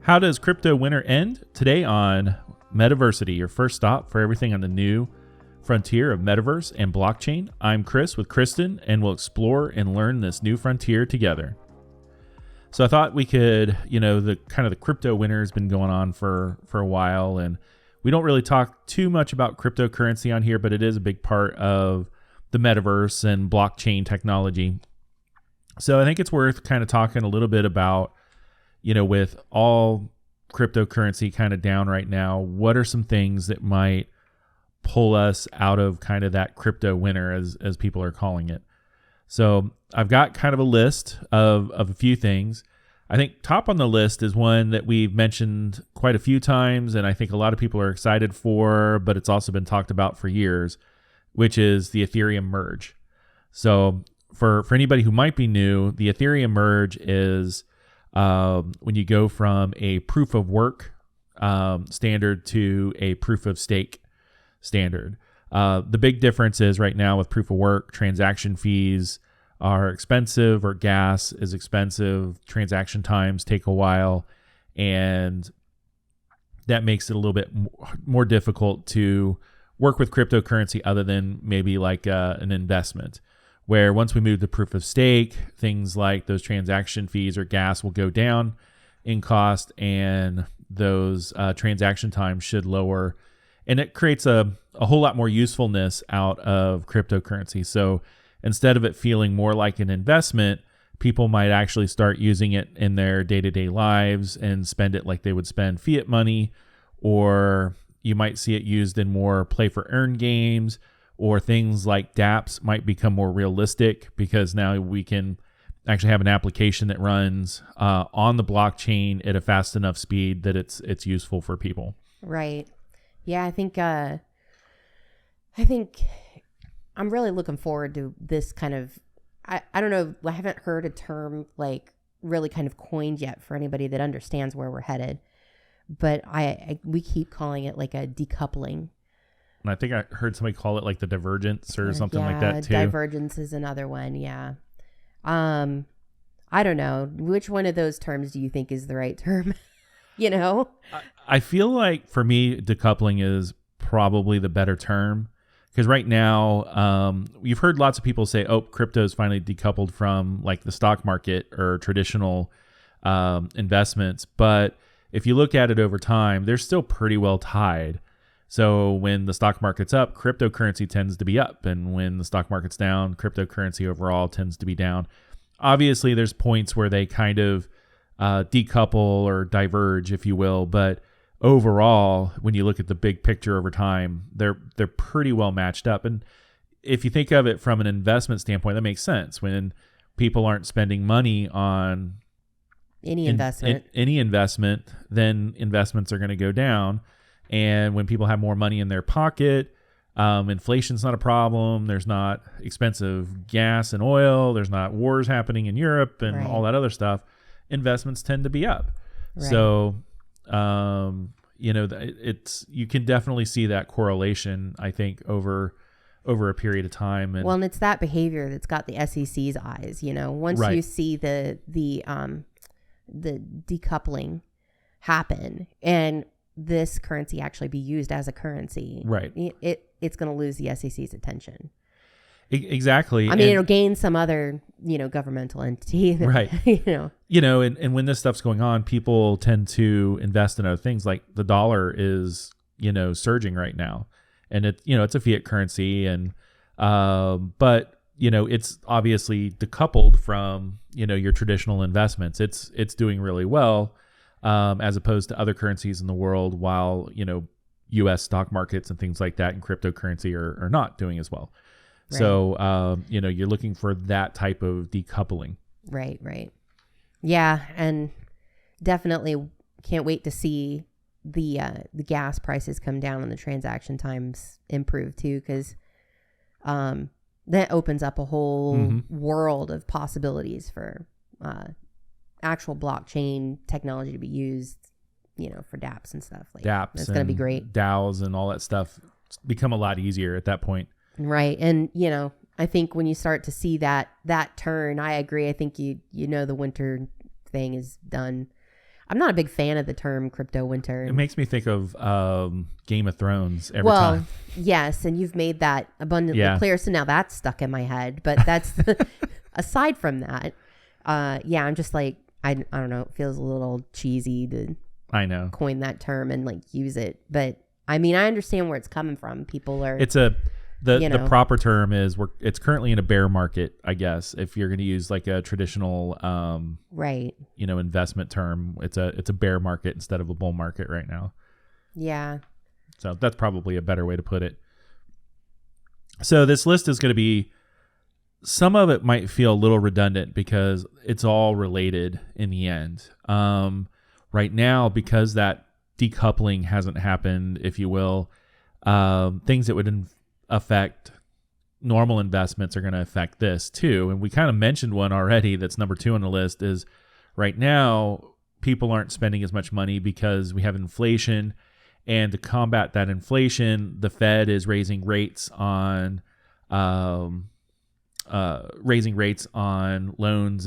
How does crypto winter end? Today on Metaversity, your first stop for everything on the new frontier of Metaverse and blockchain. I'm Chris with Kristen, and we'll explore and learn this new frontier together. So I thought we could, the crypto winter has been going on for a while, and we don't really talk too much about cryptocurrency on here, but it is a big part of the Metaverse and blockchain technology. So I think it's worth kind of talking a little bit about, with all cryptocurrency kind of down right now, what are some things that might pull us out of kind of that crypto winter, as people are calling it. So I've got kind of a list of a few things. I think top on the list is one that we've mentioned quite a few times, and I think a lot of people are excited for, but it's also been talked about for years, which is the Ethereum merge. So for anybody who might be new, the Ethereum merge is when you go from a proof of work standard to a proof of stake standard. The big difference is right now with proof of work, transaction fees are expensive, or gas is expensive. Transaction times take a while, and that makes it a little bit more difficult to work with cryptocurrency other than maybe like an investment. Where once we move to proof of stake, things like those transaction fees or gas will go down in cost, and those transaction times should lower. And it creates a whole lot more usefulness out of cryptocurrency. So instead of it feeling more like an investment, people might actually start using it in their day-to-day lives and spend it like they would spend fiat money, or you might see it used in more play for earn games, or things like dApps might become more realistic because now we can actually have an application that runs on the blockchain at a fast enough speed that it's useful for people. Right. Yeah, I think I'm really looking forward to this kind of, I don't know, I haven't heard a term like really kind of coined yet for anybody that understands where we're headed, but we keep calling it like a decoupling. And I think I heard somebody call it like the divergence or something like that too. Divergence is another one. Yeah. I don't know. Which one of those terms do you think is the right term? I feel like for me, decoupling is probably the better term, because right now you've heard lots of people say, oh, crypto is finally decoupled from like the stock market or traditional investments. But if you look at it over time, they're still pretty well tied. So when the stock market's up, cryptocurrency tends to be up. And when the stock market's down, cryptocurrency overall tends to be down. Obviously, there's points where they kind of decouple or diverge, if you will. But overall, when you look at the big picture over time, they're pretty well matched up. And if you think of it from an investment standpoint, that makes sense. When people aren't spending money on any investment, then investments are going to go down. And when people have more money in their pocket, inflation's not a problem. There's not expensive gas and oil. There's not wars happening in Europe and all that other stuff. Investments tend to be up. Right. So, you can definitely see that correlation, I think, over a period of time. And it's that behavior that's got the SEC's eyes. Once you see the decoupling happen and this currency actually be used as a currency, right? It's going to lose the SEC's attention. Exactly. I mean, it'll gain some other, governmental entity. Right. And when this stuff's going on, people tend to invest in other things. Like the dollar is, surging right now, and it's a fiat currency, and but it's obviously decoupled from your traditional investments. It's doing really well. As opposed to other currencies in the world, while, U.S. stock markets and things like that and cryptocurrency are not doing as well. Right. So, you're looking for that type of decoupling. Right. Yeah, and definitely can't wait to see the gas prices come down and the transaction times improve too, because that opens up a whole world of possibilities for actual blockchain technology to be used, for dApps and stuff. Like dApps, it's going to be great. DAOs and all that stuff become a lot easier at that point. Right. And, I think when you start to see that turn, I agree. I think the winter thing is done. I'm not a big fan of the term crypto winter. It makes me think of Game of Thrones every time. Yes, and you've made that abundantly clear. So now that's stuck in my head. But that's aside from that, I'm just like, I don't know. It feels a little cheesy to coin that term and like use it. But I mean, I understand where it's coming from. People are. The proper term is it's currently in a bear market, I guess. If you're going to use like a traditional investment term, it's a bear market instead of a bull market right now. Yeah. So that's probably a better way to put it. So this list is going to be, some of it might feel a little redundant because it's all related in the end. Right now, because that decoupling hasn't happened, if you will, things that would affect normal investments are going to affect this too. And we kind of mentioned one already that's number 2 on the list is right now people aren't spending as much money because we have inflation, and to combat that inflation, the Fed is raising rates on loans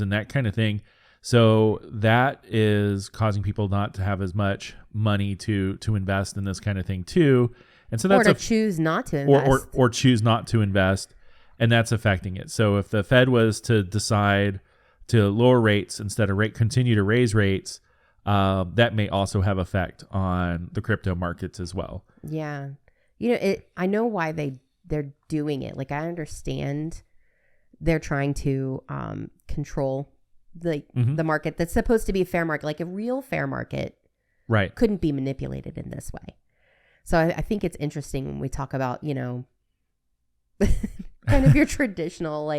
and that kind of thing. So that is causing people not to have as much money to invest in this kind of thing too. And so that's choose not to invest. Or choose not to invest, and that's affecting it. So if the Fed was to decide to lower rates instead of continue to raise rates, that may also have effect on the crypto markets as well. Yeah. I know why they're doing it. Like, I understand they're trying to control the market that's supposed to be a fair market. Like a real fair market couldn't be manipulated in this way. So I think it's interesting when we talk about, kind of your traditional,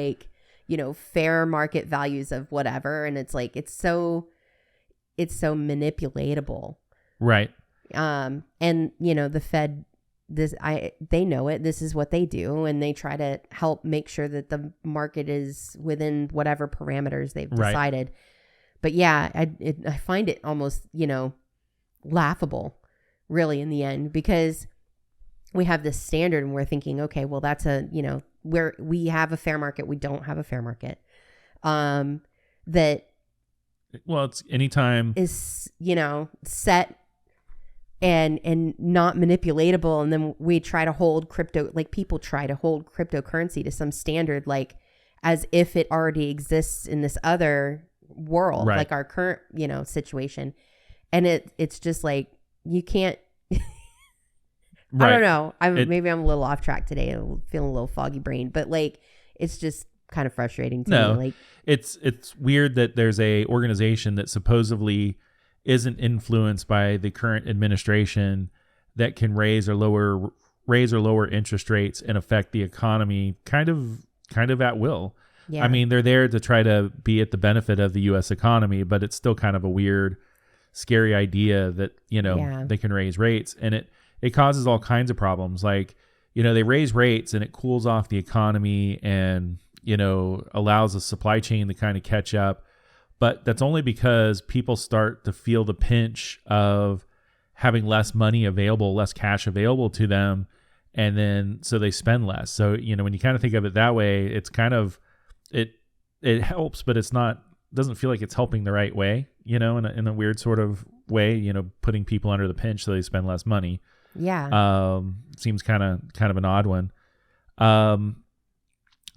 fair market values of whatever. And it's like, it's so manipulatable. Right. And, the Fed, they know it. This is what they do. And they try to help make sure that the market is within whatever parameters they've decided. But yeah, I find it almost, laughable, really, in the end, because we have this standard and we're thinking, okay, well, that's where we have a fair market, we don't have a fair market. It's anytime is, set and not manipulatable. And then we try to hold people try to hold cryptocurrency to some standard, like as if it already exists in this other world, like our current, situation. And it's just like, you can't, I don't know. Maybe I'm a little off track today. I'm feeling a little foggy brain, but it's just kind of frustrating to me. Like, it's weird that there's a organization that supposedly isn't influenced by the current administration that can raise or lower interest rates and affect the economy kind of at will. Yeah. I mean, they're there to try to be at the benefit of the U.S. economy, but it's still kind of a weird, scary idea that, they can raise rates, and it causes all kinds of problems. Like, they raise rates and it cools off the economy and, allows the supply chain to kind of catch up. But that's only because people start to feel the pinch of having less money available, less cash available to them. And then, so they spend less. So, when you kind of think of it that way, it's kind of, it helps, but doesn't feel like it's helping the right way, in a weird sort of way, putting people under the pinch so they spend less money. Yeah. Seems kind of an odd one.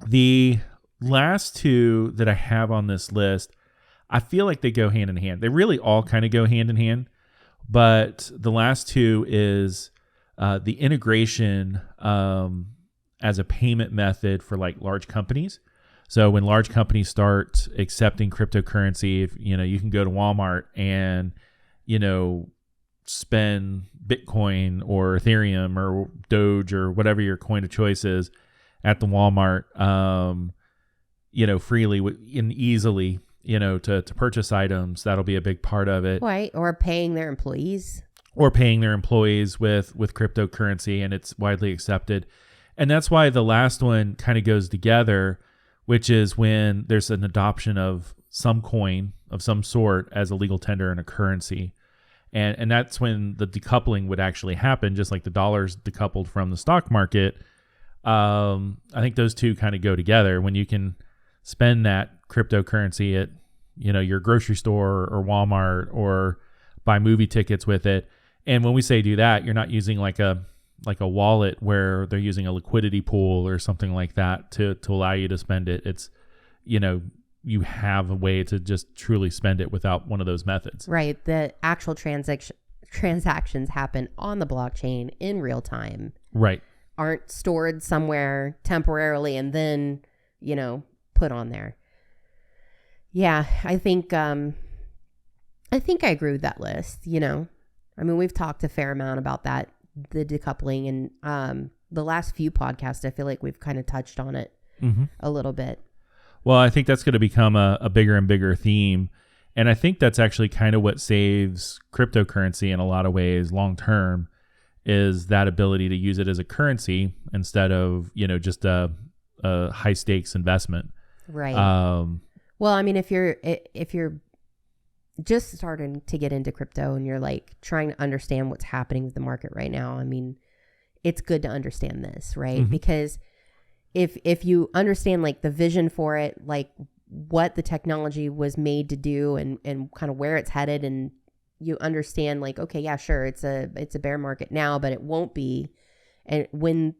The last 2 that I have on this list, I feel like they go hand in hand. They really all kind of go hand in hand, but the last 2 is the integration as a payment method for like large companies. So when large companies start accepting cryptocurrency, if you can go to Walmart and spend Bitcoin or Ethereum or Doge or whatever your coin of choice is at the Walmart, freely and easily, to purchase items, that'll be a big part of it. Right. Or paying their employees with cryptocurrency, and it's widely accepted. And that's why the last one kind of goes together, which is when there's an adoption of some coin of some sort as a legal tender and a currency. And that's when the decoupling would actually happen, just like the dollar's decoupled from the stock market. I think those 2 kind of go together. When you can spend that cryptocurrency at, your grocery store or Walmart or buy movie tickets with it. And when we say do that, you're not using like a wallet where they're using a liquidity pool or something like that to allow you to spend it. It's, you have a way to just truly spend it without one of those methods. Right. The actual transactions happen on the blockchain in real time. Right. Aren't stored somewhere temporarily and then, put on there. Yeah, I think I agree with that list, I mean, we've talked a fair amount about that, the decoupling, and the last few podcasts, I feel like we've kind of touched on it a little bit. Well, I think that's going to become a bigger and bigger theme. And I think that's actually kind of what saves cryptocurrency in a lot of ways long term, is that ability to use it as a currency instead of, just a high stakes investment. Right. Well, I mean, if you're just starting to get into crypto and you're like trying to understand what's happening with the market right now, I mean, it's good to understand this, right? Mm-hmm. Because if you understand like the vision for it, like what the technology was made to do and kind of where it's headed, and you understand like, okay, yeah, sure, it's a bear market now, but it won't be. And when,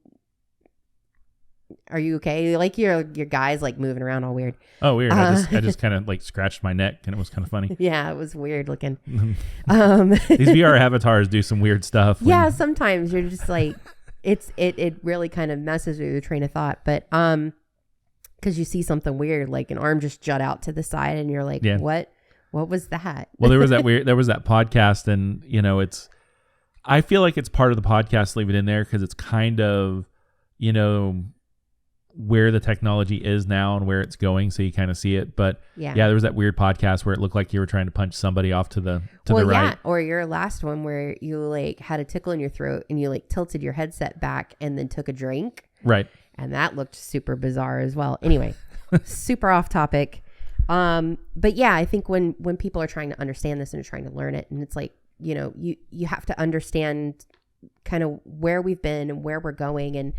are you okay? Like your guy's like moving around all weird. Oh, weird. I just kind of like scratched my neck and it was kind of funny. Yeah, it was weird looking. These VR avatars do some weird stuff. Yeah, sometimes you're just like, it really kind of messes with your train of thought. But because you see something weird, like an arm just jut out to the side and you're like, what was that? Well, there was that podcast, and I feel like it's part of the podcast, leave it in there, because it's kind of, where the technology is now and where it's going, so you kind of see it. But yeah, there was that weird podcast where it looked like you were trying to punch somebody off to the right. Yeah, or your last one where you like had a tickle in your throat and you like tilted your headset back and then took a drink. Right. And that looked super bizarre as well. Anyway, super off topic. But yeah, I think when people are trying to understand this and are trying to learn it, and it's like, you have to understand kind of where we've been and where we're going, and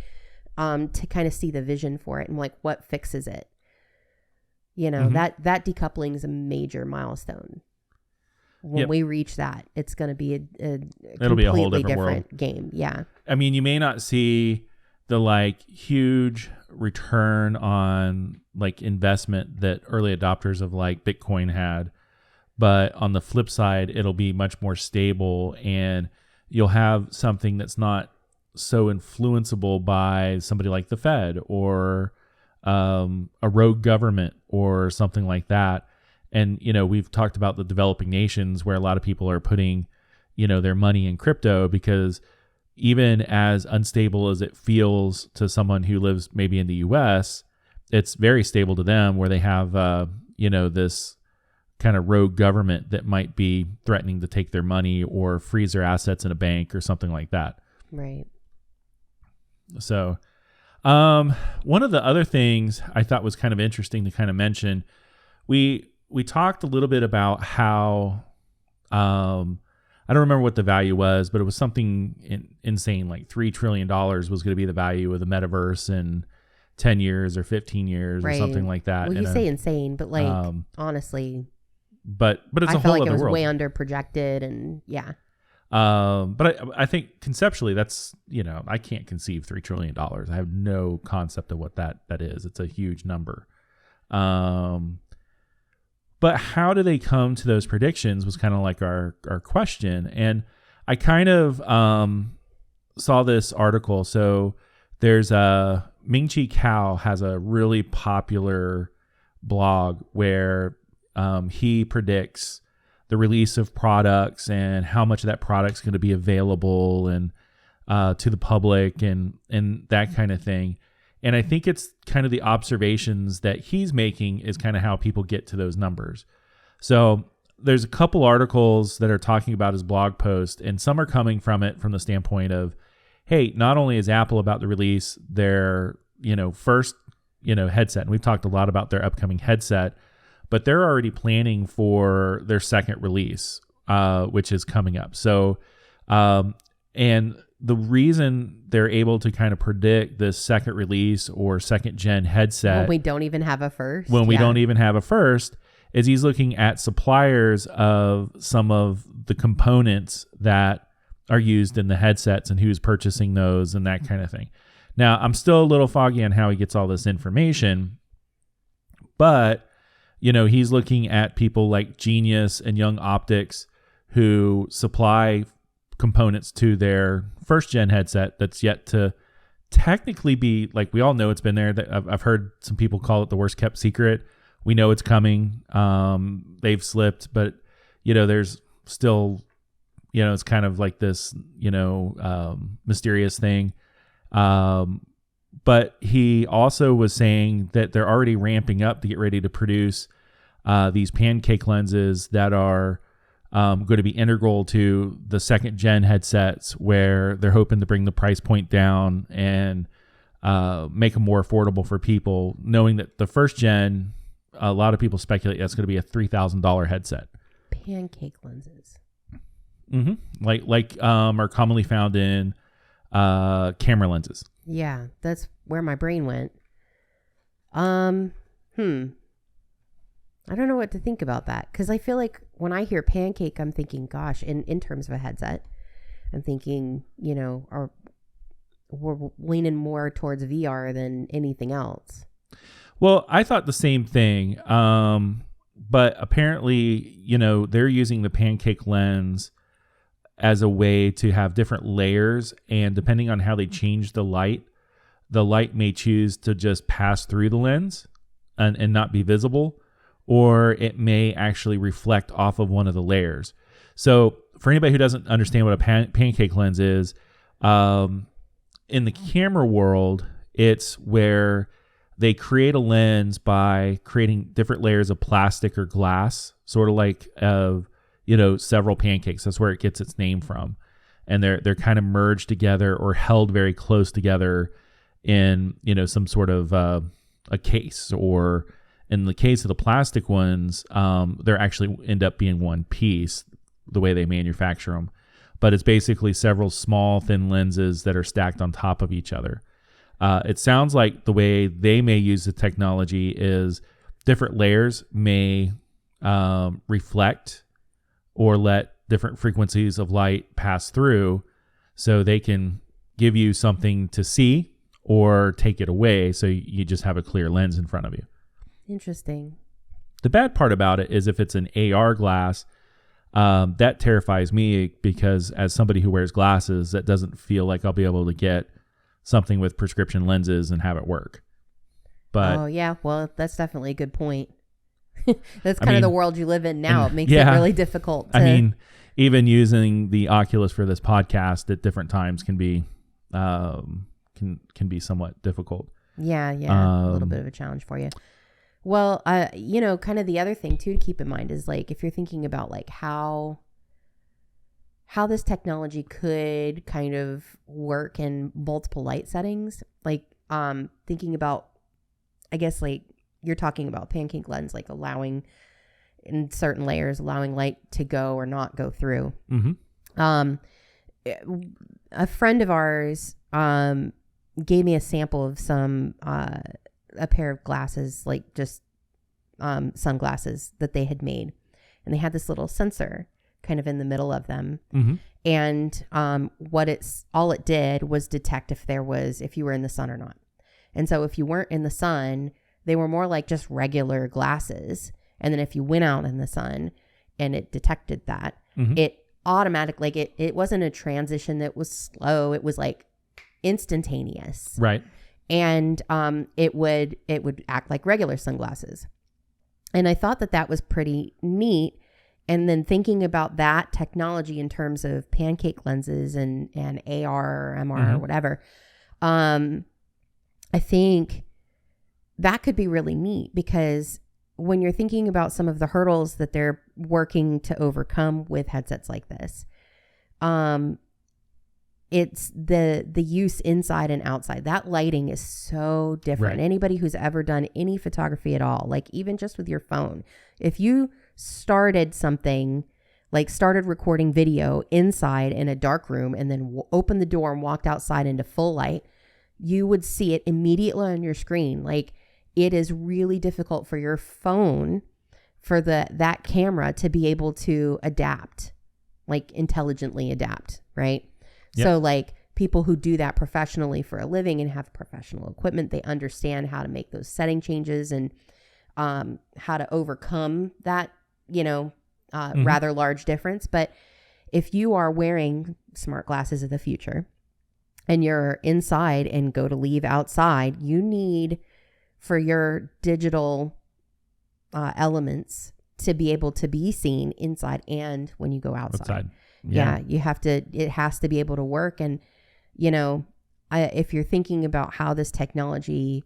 to kind of see the vision for it and like what fixes it. That decoupling is a major milestone. When we reach that, it's going to be it'll be a whole different world. Game. Yeah. I mean, you may not see the like huge return on like investment that early adopters of like Bitcoin had, but on the flip side, it'll be much more stable, and you'll have something that's not so influenceable by somebody like the Fed or a rogue government or something like that. And, we've talked about the developing nations where a lot of people are putting, their money in crypto, because even as unstable as it feels to someone who lives maybe in the US, it's very stable to them, where they have, this kind of rogue government that might be threatening to take their money or freeze their assets in a bank or something like that. Right. So, one of the other things I thought was kind of interesting to kind of mention, we talked a little bit about how, I don't remember what the value was, but it was something insane, like $3 trillion was going to be the value of the metaverse in 10 years or 15 years or something like that. Well, you say insane, but like, honestly, but it's a whole other world. I feel like it was way under projected, and yeah. But I think conceptually that's, I can't conceive $3 trillion. I have no concept of what that is. It's a huge number. But how do they come to those predictions was kind of like our question. And I kind of, saw this article. So there's Ming-Chi has a really popular blog where, he predicts the release of products and how much of that product's going to be available and to the public and that kind of thing. And I think it's kind of the observations that he's making is kind of how people get to those numbers. So there's a couple articles that are talking about his blog post, and some are coming from it from the standpoint of, hey, not only is Apple about to release their, first, headset, and we've talked a lot about their upcoming headset, but they're already planning for their second release, which is coming up. So, and the reason they're able to kind of predict this second release or second gen headset when we don't even have a first, is he's looking at suppliers of some of the components that are used in the headsets and who's purchasing those and that kind of thing. Now, I'm still a little foggy on how he gets all this information, but he's looking at people like Genius and Young Optics who supply components to their first gen headset that's yet to technically be, like, we all know it's been there. I've heard some people call it the worst kept secret. We know it's coming. They've slipped, but there's still, it's kind of like this, mysterious thing. But he also was saying that they're already ramping up to get ready to produce these pancake lenses that are going to be integral to the second gen headsets, where they're hoping to bring the price point down and make them more affordable for people, knowing that the first gen, a lot of people speculate that's going to be a $3,000 headset. Pancake lenses. Mm-hmm. Like are commonly found in camera lenses. Yeah, that's where my brain went. I don't know what to think about that, because I feel like when I hear pancake, I'm thinking, gosh, in terms of a headset, I'm thinking, we're leaning more towards VR than anything else. Well, I thought the same thing. But apparently, they're using the pancake lens as a way to have different layers, and depending on how they change the light may choose to just pass through the lens and not be visible, or it may actually reflect off of one of the layers. So for anybody who doesn't understand what a pancake lens is, in the camera world, it's where they create a lens by creating different layers of plastic or glass, sort of like several pancakes. That's where it gets its name from. And they're kind of merged together or held very close together in, some sort of a case. Or in the case of the plastic ones, they're actually end up being one piece, the way they manufacture them. But it's basically several small, thin lenses that are stacked on top of each other. It sounds like the way they may use the technology is different layers may reflect or let different frequencies of light pass through, so they can give you something to see or take it away, so you just have a clear lens in front of you. Interesting. The bad part about it is if it's an AR glass, that terrifies me, because as somebody who wears glasses, that doesn't feel like I'll be able to get something with prescription lenses and have it work. But oh yeah, well, that's definitely a good point. That's kind of the world you live in now. It makes it really difficult to... even using the Oculus for this podcast at different times can be can be somewhat difficult. Yeah, a little bit of a challenge for you. Well, kind of the other thing too to keep in mind is, like, if you're thinking about like how this technology could kind of work in multiple light settings, like thinking about, I guess, like you're talking about pancake lens, like allowing in certain layers, allowing light to go or not go through. Mm-hmm. A friend of ours gave me a sample of some a pair of glasses, like just sunglasses that they had made, and they had this little sensor kind of in the middle of them. Mm-hmm. And all it did was detect if you were in the sun or not. And so if you weren't in the sun, they were more like just regular glasses. And then if you went out in the sun and it detected that, mm-hmm. it automatically, like it wasn't a transition that was slow. It was like instantaneous. Right. And it would act like regular sunglasses. And I thought that was pretty neat. And then thinking about that technology in terms of pancake lenses and AR or MR mm-hmm. or whatever, I think that could be really neat, because when you're thinking about some of the hurdles that they're working to overcome with headsets like this, it's the use inside and outside. That lighting is so different. Right. Anybody who's ever done any photography at all, like even just with your phone, if you started something, like started recording video inside in a dark room and then opened the door and walked outside into full light, you would see it immediately on your screen. Like, it is really difficult for your phone, for that camera to be able to adapt like intelligently adapt, right? Yep. So like people who do that professionally for a living and have professional equipment, they understand how to make those setting changes and how to overcome that, rather large difference. But if you are wearing smart glasses of the future and you're inside and go to leave outside, you need for your digital elements to be able to be seen inside and when you go outside. Yeah, it has to be able to work. And, if you're thinking about how this technology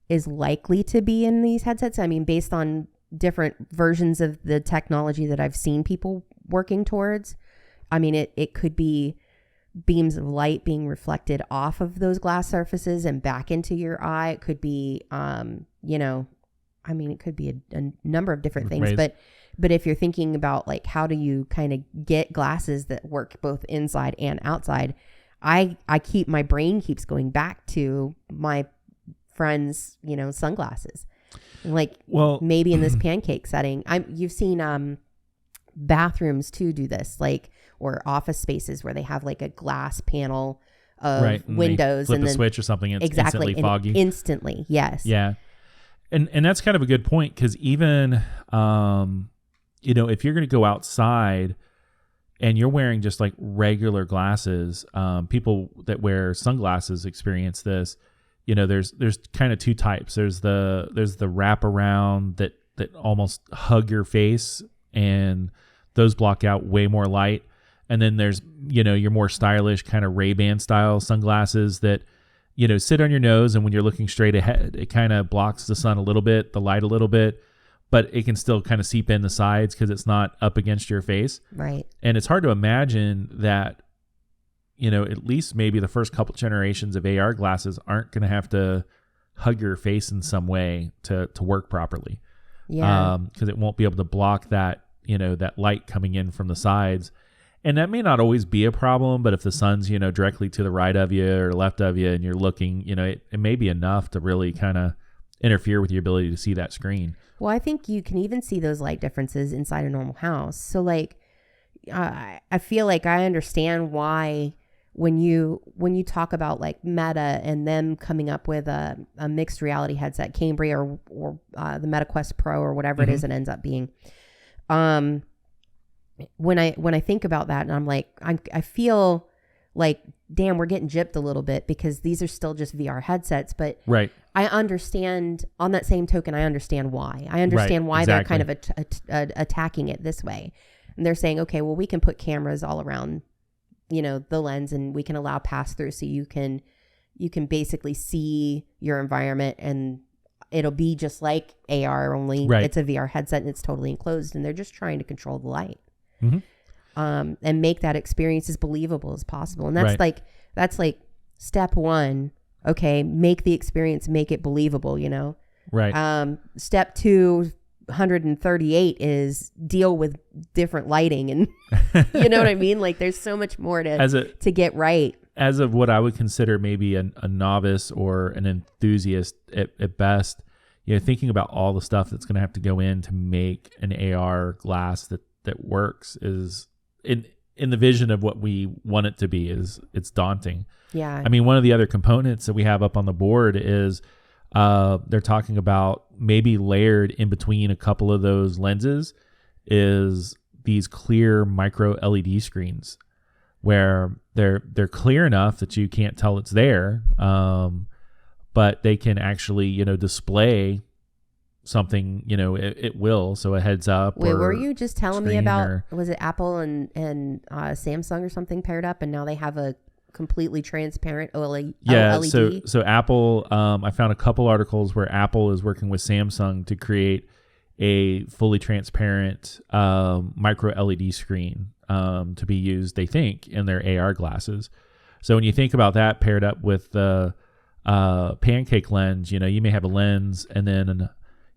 is likely to be in these headsets, I mean, based on different versions of the technology that I've seen people working towards, I mean, it could be beams of light being reflected off of those glass surfaces and back into your eye. It could be, it could be a number of different things, but if you're thinking about like, how do you kind of get glasses that work both inside and outside? My brain keeps going back to my friend's, sunglasses. Like, well, maybe in this pancake setting, you've seen, bathrooms too do this, like, or office spaces where they have like a glass panel of windows and then a switch or something. It's instantly foggy. Instantly. Yes. Yeah. And that's kind of a good point. 'Cause even, if you're going to go outside and you're wearing just like regular glasses, people that wear sunglasses experience this. There's kind of two types. There's the wraparound that almost hug your face, and those block out way more light. And then there's, your more stylish kind of Ray-Ban style sunglasses that, sit on your nose, and when you're looking straight ahead, it kind of blocks the sun a little bit, the light a little bit, but it can still kind of seep in the sides because it's not up against your face. Right. And it's hard to imagine that, at least maybe the first couple generations of AR glasses aren't going to have to hug your face in some way to work properly. Yeah. Because it won't be able to block that, that light coming in from the sides. And that may not always be a problem, but if the sun's, directly to the right of you or left of you and you're looking, it may be enough to really kind of interfere with your ability to see that screen. Well, I think you can even see those light differences inside a normal house. So like, I feel like I understand why when you talk about like Meta and them coming up with a mixed reality headset, Cambria or the MetaQuest Pro or whatever it is it ends up being. When I think about that, and I'm like, I feel like, damn, we're getting gypped a little bit because these are still just VR headsets. But right. I understand, on that same token, I understand why. I understand why exactly. they're kind of attacking it this way. And they're saying, okay, well, we can put cameras all around, the lens, and we can allow pass through, so you can basically see your environment, and it'll be just like AR, only it's a VR headset and it's totally enclosed, and they're just trying to control the light. Mm-hmm. And make that experience as believable as possible. And that's like step one. Okay, make the experience, make it believable, Right. Step 238 is deal with different lighting, and you know what I mean? Like, there's so much more to get right. As of what I would consider maybe a novice or an enthusiast at best, thinking about all the stuff that's going to have to go in to make an AR glass that works is in the vision of what we want it to be, it's daunting. Yeah. I mean, one of the other components that we have up on the board is they're talking about maybe layered in between a couple of those lenses is these clear micro LED screens where they're clear enough that you can't tell it's there, but they can actually, display something, it will. So a heads up. Wait, were you just telling me about, was it Apple and Samsung or something paired up, and now they have a completely transparent OLED? Yeah. So Apple, I found a couple articles where Apple is working with Samsung to create a fully transparent micro LED screen to be used, they think, in their AR glasses. So when you think about that paired up with the pancake lens, you may have a lens and then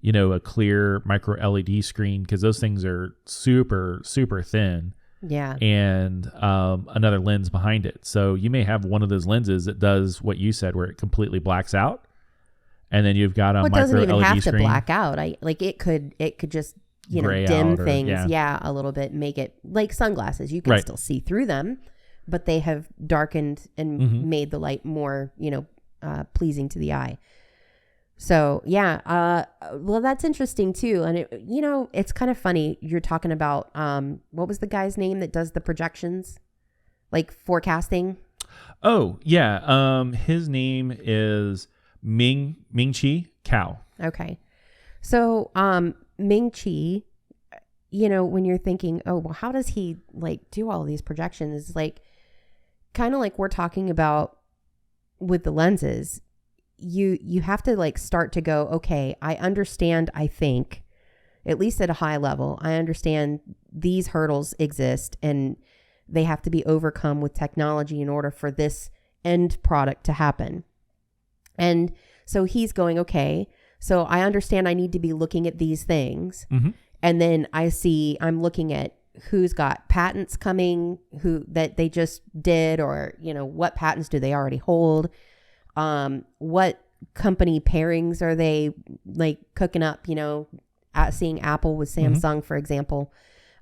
a clear micro LED screen, because those things are super, super thin. Yeah. And another lens behind it. So you may have one of those lenses that does what you said, where it completely blacks out. And then you've got a micro LED screen. It doesn't even have to black out. It could just gray dim out things. A little bit, make it like sunglasses. You can still see through them, but they have darkened and made the light more, pleasing to the eye. So well, that's interesting too. And it's kind of funny. You're talking about, what was the guy's name that does the projections, like forecasting? Oh yeah. His name is Ming-Chi Cow. Okay. So, Ming-Chi, when you're thinking, oh, well, how does he like do all these projections? Like, kind of like we're talking about with the lenses, you have to like start to go, okay, I understand, I think, at least at a high level, I understand these hurdles exist and they have to be overcome with technology in order for this end product to happen. And so he's going, okay, so I understand I need to be looking at these things. And then I'm looking at who's got patents coming, who that they just did, or, what patents do they already hold? What company pairings are they like cooking up, seeing Apple with Samsung, for example.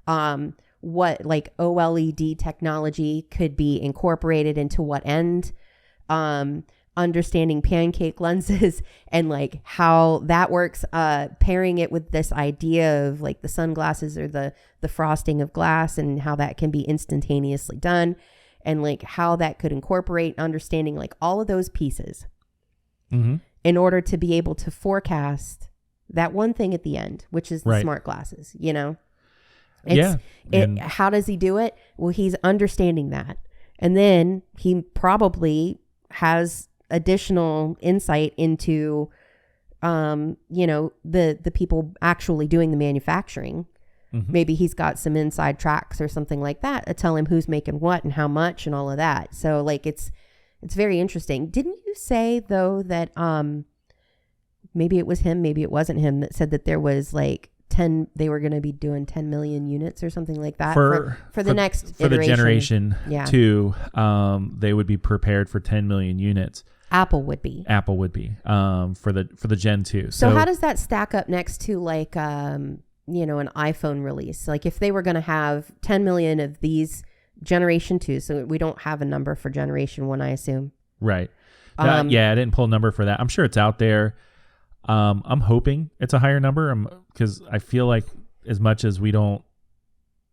What like OLED technology could be incorporated into what end, understanding pancake lenses and like how that works, pairing it with this idea of like the sunglasses or the frosting of glass and how that can be instantaneously done, and like how that could incorporate, understanding like all of those pieces in order to be able to forecast that one thing at the end, which is the smart glasses, How does he do it? Well, he's understanding that. And then he probably has additional insight into, the people actually doing the manufacturing. Maybe he's got some inside tracks or something like that that tell him who's making what and how much and all of that. So like, it's very interesting. Didn't you say though that, maybe it was him, maybe it wasn't him, that said that there was like they were going to be doing 10 million units or something like that for the next iteration. For the generation 2, they would be prepared for 10 million units. Apple would be for the Gen 2. So how does that stack up next to like, an iPhone release? Like if they were going to have 10 million of these generation 2, so we don't have a number for generation 1, I assume. Right. I didn't pull a number for that. I'm sure it's out there. I'm hoping it's a higher number because I feel like as much as we don't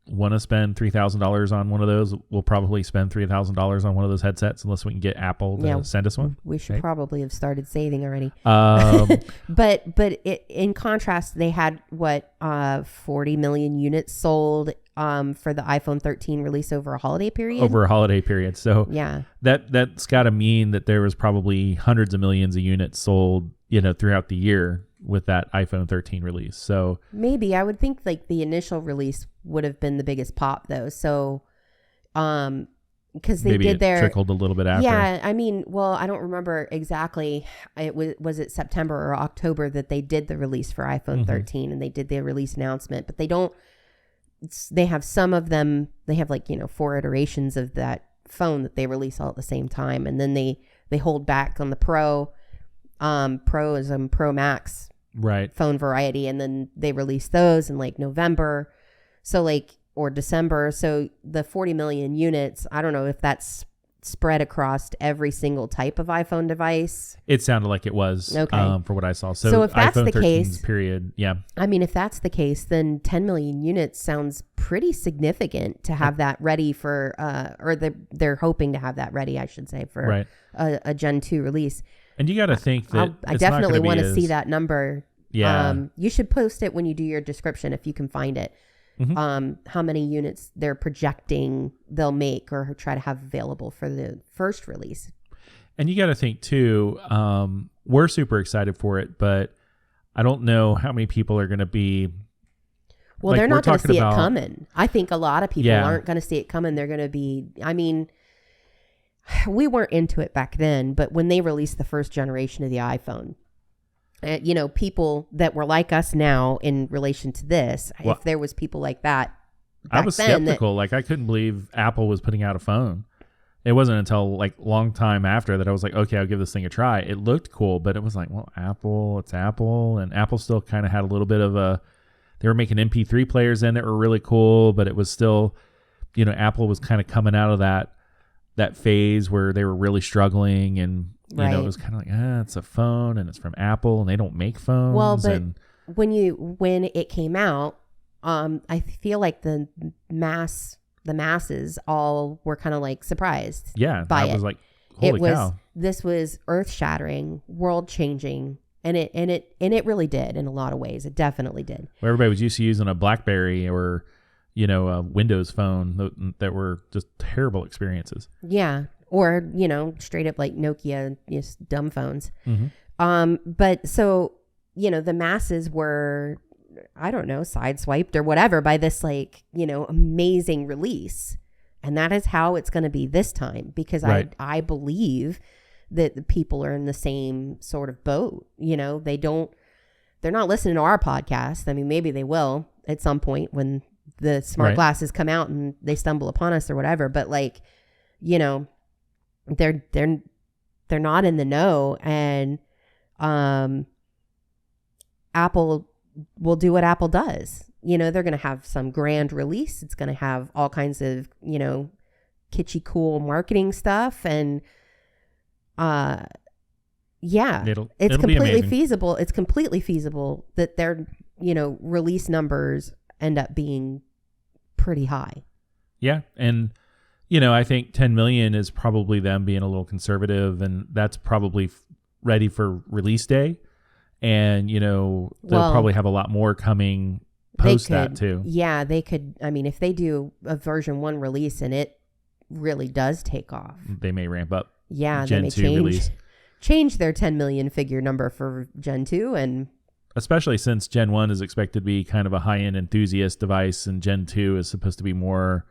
want to spend $3,000 on one of those, we'll probably spend $3,000 on one of those headsets unless we can get Apple to send us one. We should probably have started saving already. But in contrast, they had 40 million units sold for the iPhone 13 release over a holiday period. So that's got to mean that there was probably hundreds of millions of units sold, throughout the year with that iPhone 13 release. So maybe I would think like the initial release would have been the biggest pop though. So, because they did their trickled a little bit after. Yeah, I mean, well, I don't remember exactly. It was it September or October that they did the release for iPhone 13, and they did the release announcement. But they don't. They have some of them. They have like 4 iterations of that phone that they release all at the same time, and then they hold back on the Pro. Pro is Pro Max phone variety, and then they release those in like November, so like or December. So the 40 million units, I don't know if that's spread across every single type of iPhone device. It sounded like it was, for what I saw. So if that's iPhone the case, period, yeah. I mean, if that's the case, then 10 million units sounds pretty significant to have that ready for, they're hoping to have that ready, I should say, for a Gen 2 release. And you got to think that I definitely want to see that number. Yeah. You should post it when you do your description if you can find it. How many units they're projecting they'll make or try to have available for the first release. And you got to think too, we're super excited for it, but I don't know how many people are going to be. Well, they're not going to see it coming. I think a lot of people aren't going to see it coming. They're going to be, I mean, we weren't into it back then, but when they released the first generation of the iPhone, people that were like us now in relation to this, if there was people like that I was skeptical. I couldn't believe Apple was putting out a phone. It wasn't until like long time after that I was like, okay, I'll give this thing a try. It looked cool, but it was like, well, it's Apple. And Apple still kind of had a little bit of They were making MP3 players then that were really cool, but it was still, Apple was kind of coming out of that phase where they were really struggling, and it was kind of like, it's a phone and it's from Apple and they don't make phones. Well, but when it came out, I feel like the masses all were kind of like surprised. Yeah, by I was it. like, holy cow. This was earth shattering, world changing. And it really did in a lot of ways. It definitely did. Where everybody was used to using a BlackBerry or, a Windows phone that were just terrible experiences. Yeah. Or, straight up like Nokia, just dumb phones. Mm-hmm. But so, the masses were, I don't know, sideswiped or whatever by this like, amazing release. And that is how it's going to be this time, because right. I believe that the people are in the same sort of boat. They're not listening to our podcast. I mean, maybe they will at some point when the smart right. glasses come out and they stumble upon us or whatever. But like, they're not in the know, and Apple will do what Apple does. They're going to have some grand release. It's going to have all kinds of, kitschy cool marketing stuff, and it's completely feasible. It's completely feasible that their, release numbers end up being pretty high. Yeah. And, I think 10 million is probably them being a little conservative, and that's probably ready for release day. And, they'll probably have a lot more coming post that too. Yeah, they could. I mean, if they do a version 1 release and it really does take off, they may ramp up. Yeah, Gen they may 2 release. Change their 10 million figure number for Gen 2, and especially since Gen 1 is expected to be kind of a high-end enthusiast device, and Gen 2 is supposed to be more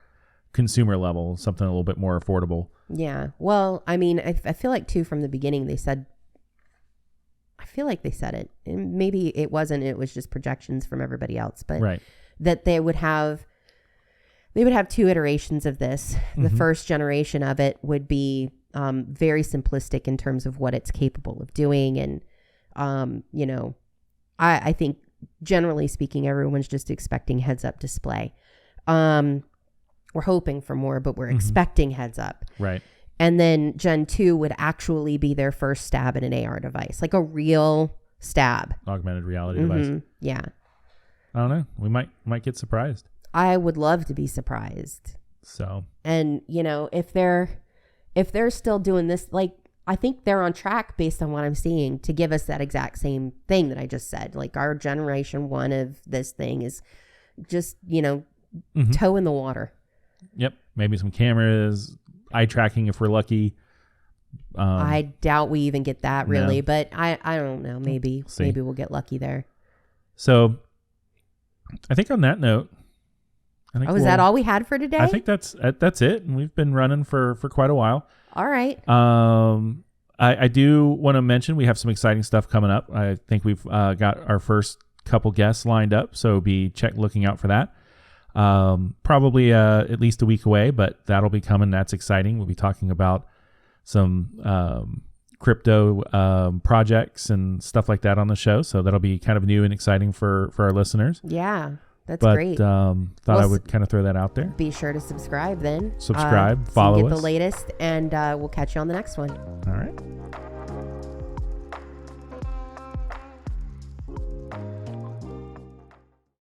consumer level, something a little bit more affordable. Yeah. Well, I mean, I feel like too from the beginning they said it. And maybe it wasn't, it was just projections from everybody else, but right. that they would have 2 iterations of this. Mm-hmm. The first generation of it would be very simplistic in terms of what it's capable of doing. And, I think generally speaking, everyone's just expecting heads up display. We're hoping for more, but we're mm-hmm. expecting heads up. Right. And then Gen 2 would actually be their first stab at an AR device, like a real stab. Augmented reality Mm-hmm. device. Yeah. I don't know. We might get surprised. I would love to be surprised. So. And, if they're still doing this, like, I think they're on track based on what I'm seeing to give us that exact same thing that I just said. Like, our generation 1 of this thing is just, mm-hmm. toe in the water. Yep. Maybe some cameras, eye tracking if we're lucky. I doubt we even get that really, no. but I don't know. Maybe we'll get lucky there. So I think on that note, is that all we had for today? I think that's it. And we've been running for quite a while. All right. I do want to mention we have some exciting stuff coming up. I think we've got our first couple guests lined up, so looking out for that. Probably at least a week away, but that'll be coming. That's exciting. We'll be talking about some crypto projects and stuff like that on the show, so that'll be kind of new and exciting for our listeners. Yeah, that's great. Thought I would kind of throw that out there. Be sure to subscribe then. Follow us. Get the latest, and we'll catch you on the next one. All right.